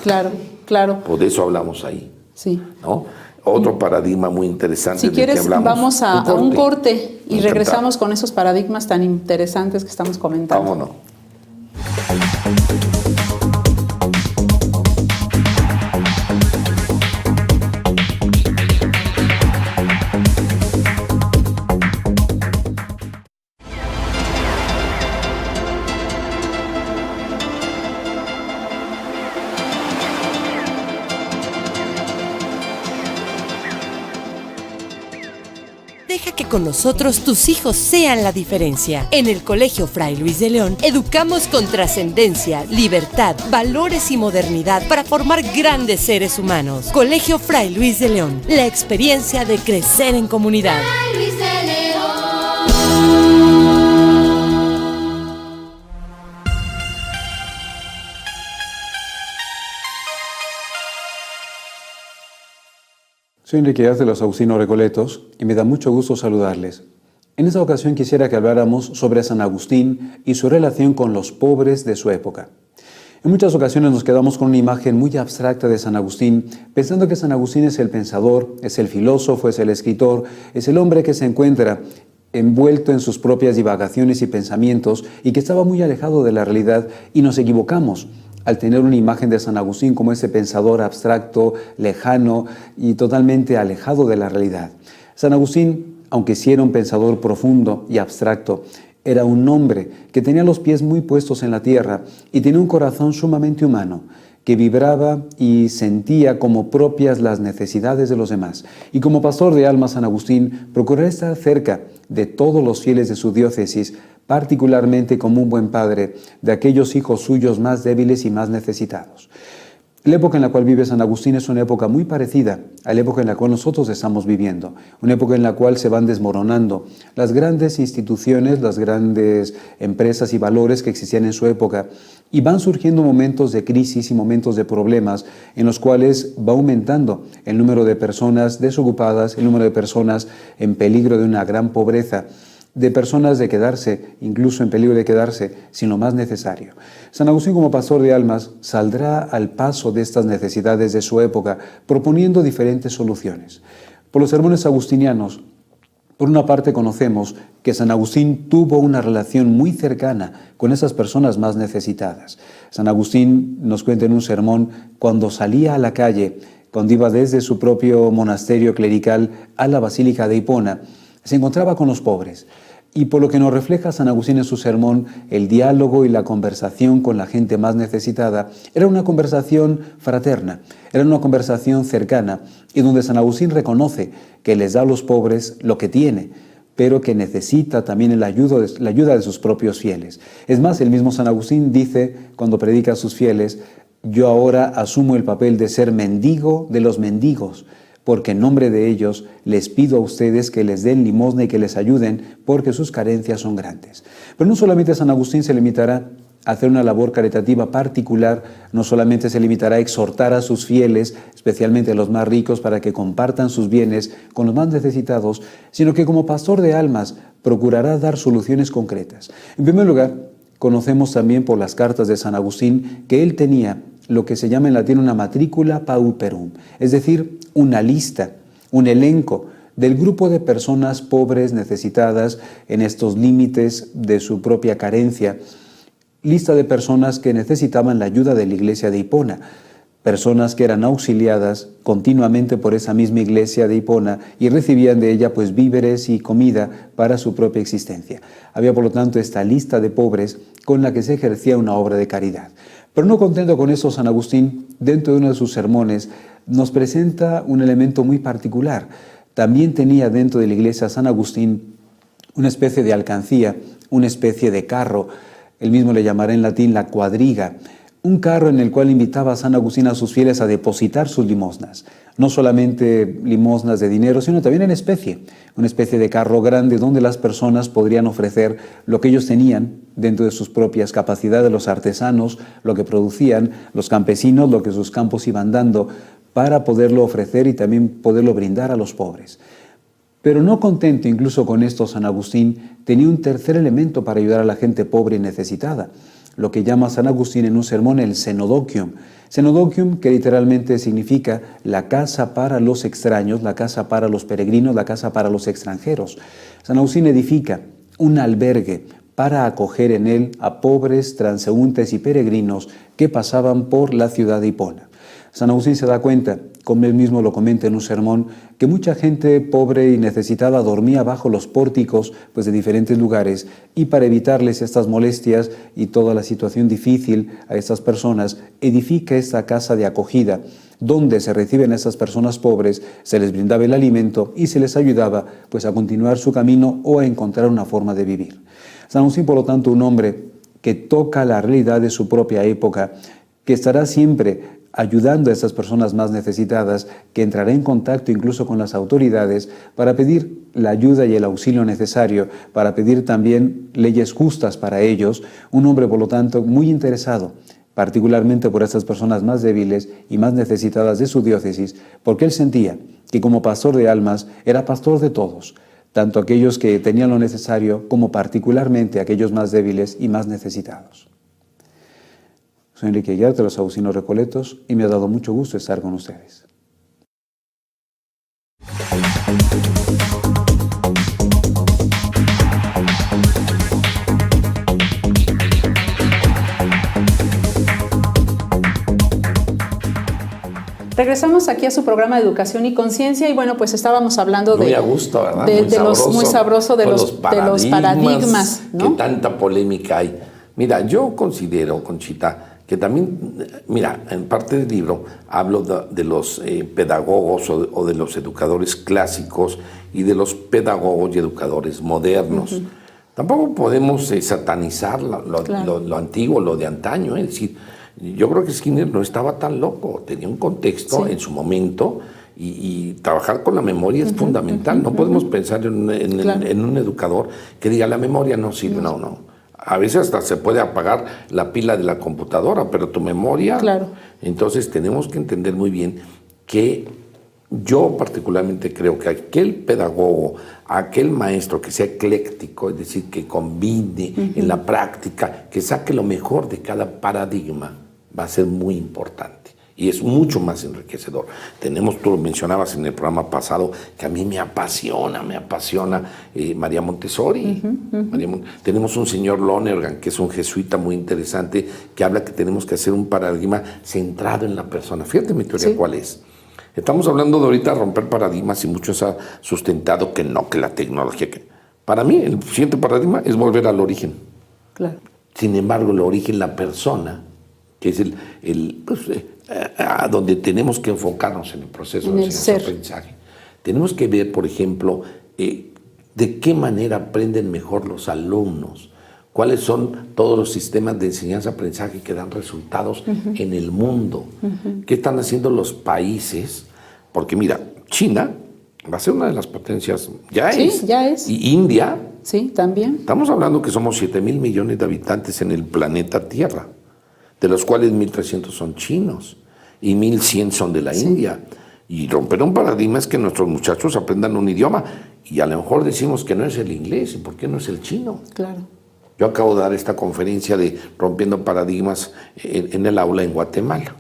Claro. Pues de eso hablamos ahí, Sí. ¿no? Otro paradigma muy interesante. Si del quieres, que hablamos. vamos a un corte y Encantado. regresamos con esos paradigmas tan interesantes que estamos comentando. Vámonos. Deja que con nosotros tus hijos sean la diferencia. En el Colegio Fray Luis de León educamos con trascendencia, libertad, valores y modernidad para formar grandes seres humanos. Colegio Fray Luis de León, la experiencia de crecer en comunidad. Fray Luis de León. Soy Enrique Díaz de los Agustinos Recoletos y me da mucho gusto saludarles. En esta ocasión quisiera que habláramos sobre San Agustín y su relación con los pobres de su época. En muchas ocasiones nos quedamos con una imagen muy abstracta de San Agustín, pensando que San Agustín es el pensador, es el filósofo, es el escritor, es el hombre que se encuentra envuelto en sus propias divagaciones y pensamientos y que estaba muy alejado de la realidad, y nos equivocamos al tener una imagen de San Agustín como ese pensador abstracto, lejano y totalmente alejado de la realidad. San Agustín, aunque sí era un pensador profundo y abstracto, era un hombre que tenía los pies muy puestos en la tierra y tenía un corazón sumamente humano, que vibraba y sentía como propias las necesidades de los demás. Y como pastor de almas, San Agustín procuraba estar cerca de todos los fieles de su diócesis, particularmente como un buen padre de aquellos hijos suyos más débiles y más necesitados. La época en la cual vive San Agustín es una época muy parecida a la época en la cual nosotros estamos viviendo, una época en la cual se van desmoronando las grandes instituciones, las grandes empresas y valores que existían en su época, y van surgiendo momentos de crisis y momentos de problemas en los cuales va aumentando el número de personas desocupadas, el número de personas en peligro de una gran pobreza, de personas de quedarse, incluso en peligro de quedarse, sin lo más necesario. San Agustín, como pastor de almas, saldrá al paso de estas necesidades de su época, proponiendo diferentes soluciones. Por los sermones agustinianos, por una parte conocemos que San Agustín tuvo una relación muy cercana con esas personas más necesitadas. San Agustín nos cuenta en un sermón cuando salía a la calle, cuando iba desde su propio monasterio clerical a la Basílica de Hipona, se encontraba con los pobres. Y por lo que nos refleja San Agustín en su sermón, el diálogo y la conversación con la gente más necesitada era una conversación fraterna, era una conversación cercana, y donde San Agustín reconoce que les da a los pobres lo que tiene, pero que necesita también la ayuda de sus propios fieles. Es más, el mismo San Agustín dice, cuando predica a sus fieles: yo ahora asumo el papel de ser mendigo de los mendigos, porque en nombre de ellos les pido a ustedes que les den limosna y que les ayuden, porque sus carencias son grandes. Pero no solamente San Agustín se limitará a hacer una labor caritativa particular, no solamente se limitará a exhortar a sus fieles, especialmente a los más ricos, para que compartan sus bienes con los más necesitados, sino que como pastor de almas procurará dar soluciones concretas. En primer lugar, conocemos también por las cartas de San Agustín que él tenía lo que se llama en latín una matrícula pauperum, es decir, una lista, un elenco del grupo de personas pobres, necesitadas, en estos límites de su propia carencia, lista de personas que necesitaban la ayuda de la iglesia de Hipona. personas que eran auxiliadas continuamente por esa misma iglesia de Hipona y recibían de ella pues víveres y comida para su propia existencia. Había por lo tanto esta lista de pobres con la que se ejercía una obra de caridad. Pero no contento con eso, San Agustín, dentro de uno de sus sermones, nos presenta un elemento muy particular. También tenía dentro de la iglesia San Agustín una especie de alcancía, una especie de carro, él mismo le llamará en latín la cuadriga, un carro en el cual invitaba a San Agustín a sus fieles a depositar sus limosnas. No solamente limosnas de dinero, sino también en especie. Una especie de carro grande donde las personas podrían ofrecer lo que ellos tenían dentro de sus propias capacidades, los artesanos, lo que producían, los campesinos, lo que sus campos iban dando, para poderlo ofrecer y también poderlo brindar a los pobres. Pero no contento incluso con esto, San Agustín tenía un tercer elemento para ayudar a la gente pobre y necesitada, lo que llama San Agustín en un sermón el cenodoquium. Cenodoquium, que literalmente significa la casa para los extraños, la casa para los peregrinos, la casa para los extranjeros. San Agustín edifica un albergue para acoger en él a pobres, transeúntes y peregrinos que pasaban por la ciudad de Hipona. San Agustín se da cuenta, como él mismo lo comenta en un sermón, que mucha gente pobre y necesitada dormía bajo los pórticos de diferentes lugares, y para evitarles estas molestias y toda la situación difícil a estas personas, edifica esta casa de acogida, donde se reciben a estas personas pobres, se les brindaba el alimento y se les ayudaba a continuar su camino o a encontrar una forma de vivir. San Agustín, por lo tanto, un hombre que toca la realidad de su propia época, que estará siempre ayudando a estas personas más necesitadas, que entrará en contacto incluso con las autoridades para pedir la ayuda y el auxilio necesario, para pedir también leyes justas para ellos. Un hombre, por lo tanto, muy interesado, particularmente por estas personas más débiles y más necesitadas de su diócesis, porque él sentía que como pastor de almas era pastor de todos, tanto aquellos que tenían lo necesario como particularmente aquellos más débiles y más necesitados. Soy Enrique Aguiar, de los Agustinos Recoletos, y me ha dado mucho gusto estar con ustedes. Regresamos aquí a su programa de Educación y Conciencia, y bueno, pues estábamos hablando muy a gusto, ¿verdad? Muy sabroso de los paradigmas, ¿no? Que tanta polémica hay. Mira, yo considero, Conchita, que también, mira, en parte del libro hablo de los pedagogos o de los educadores clásicos y de los pedagogos y educadores modernos. Tampoco podemos satanizar lo antiguo, lo de antaño. Es decir, yo creo que Skinner no estaba tan loco, tenía un contexto en su momento, y trabajar con la memoria es fundamental. No podemos pensar en un educador que diga la memoria no sirve, no. A veces hasta se puede apagar la pila de la computadora, pero tu memoria... Claro. Entonces tenemos que entender muy bien que yo particularmente creo que aquel pedagogo, aquel maestro que sea ecléctico, es decir, que combine en la práctica, que saque lo mejor de cada paradigma, va a ser muy importante. Y es mucho más enriquecedor. Tú lo mencionabas en el programa pasado, que a mí me apasiona María Montessori. Tenemos un señor Lonergan, que es un jesuita muy interesante, que habla que tenemos que hacer un paradigma centrado en la persona. Fíjate mi teoría cuál es. Estamos hablando de ahorita romper paradigmas, y muchos han sustentado que la tecnología. Para mí, el siguiente paradigma es volver al origen. Claro. Sin embargo, el origen, la persona, que es a donde tenemos que enfocarnos en el proceso de enseñanza-aprendizaje. Tenemos que ver, por ejemplo, de qué manera aprenden mejor los alumnos, cuáles son todos los sistemas de enseñanza-aprendizaje que dan resultados en el mundo, qué están haciendo los países, porque mira, China va a ser una de las potencias, ya es, y India, sí, también. Estamos hablando que somos 7,000 millones de habitantes en el planeta Tierra, de los cuales 1,300 son chinos y 1,100 son de la India. Y romper un paradigma es que nuestros muchachos aprendan un idioma, y a lo mejor decimos que no es el inglés, ¿y por qué no es el chino? Claro. Yo acabo de dar esta conferencia de Rompiendo Paradigmas en el aula en Guatemala.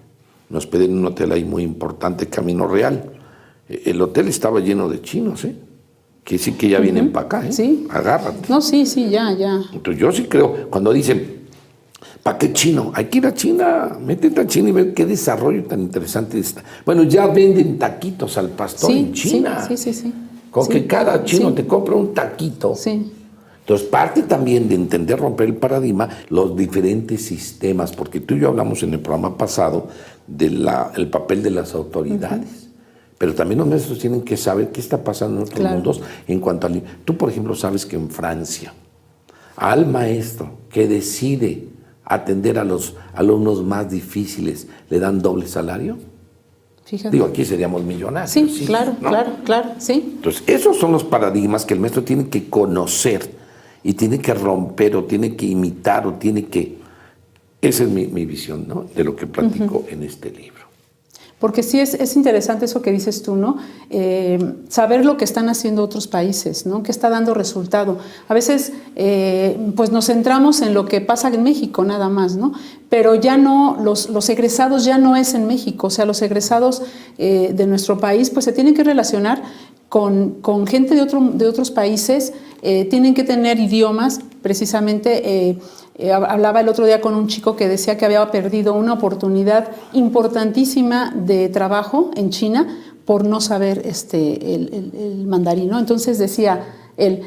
Nos piden un hotel ahí muy importante, Camino Real. El hotel estaba lleno de chinos, que sí que ya vienen para acá, Sí. Agárrate. No, sí, ya. Entonces yo sí creo, cuando dicen, ¿Para qué chino? Hay que ir a China, métete a China y ver qué desarrollo tan interesante está. Bueno, ya venden taquitos al pastor en China. Sí. Con que cada chino te compra un taquito. Sí. Entonces, parte también de entender, romper el paradigma, los diferentes sistemas, porque tú y yo hablamos en el programa pasado del papel de las autoridades. Pero también los maestros tienen que saber qué está pasando en otros mundos en cuanto al... Tú, por ejemplo, sabes que en Francia, al maestro que decide atender a los alumnos más difíciles, ¿le dan doble salario? Fíjate. Digo, aquí seríamos millonarios. Sí, claro, ¿no? claro, sí. Entonces, esos son los paradigmas que el maestro tiene que conocer y tiene que romper o tiene que imitar o tiene que... Esa es mi visión, ¿no?, de lo que platico en este libro. Porque sí es interesante eso que dices tú, ¿no? Saber lo que están haciendo otros países, ¿no? Que está dando resultado. A veces, pues nos centramos en lo que pasa en México nada más, ¿no? Pero ya no, los egresados ya no es en México. O sea, los egresados de nuestro país, pues se tienen que relacionar con gente de otros países, tienen que tener idiomas, precisamente... hablaba el otro día con un chico que decía que había perdido una oportunidad importantísima de trabajo en China por no saber el mandarín, ¿no? Entonces decía él,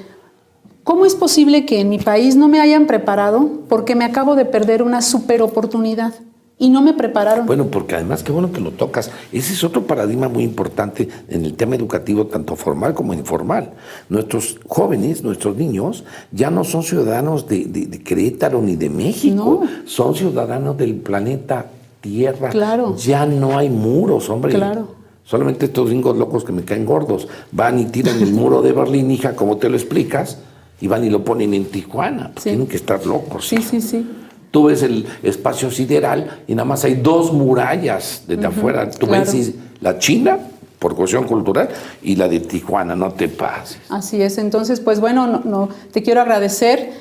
¿cómo es posible que en mi país no me hayan preparado porque me acabo de perder una super oportunidad? Y no me prepararon. Bueno, porque además, qué bueno que lo tocas. Ese es otro paradigma muy importante en el tema educativo, tanto formal como informal. Nuestros jóvenes, nuestros niños, ya no son ciudadanos de Querétaro ni de México. No. Son ciudadanos del planeta Tierra. Claro. Ya no hay muros, hombre. Claro. Solamente estos gringos locos que me caen gordos van y tiran el muro de Berlín, hija, como te lo explicas, y van y lo ponen en Tijuana. Pues tienen que estar locos. Sí. Tú ves el espacio sideral y nada más hay 2 murallas desde afuera. Tú ves la China, por cuestión cultural, y la de Tijuana, no te pases. Así es. Entonces, pues bueno, te quiero agradecer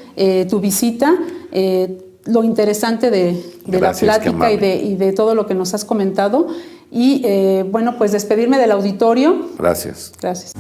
tu visita, lo interesante de Gracias, la plática y de todo lo que nos has comentado. Y bueno, pues despedirme del auditorio. Gracias. Gracias.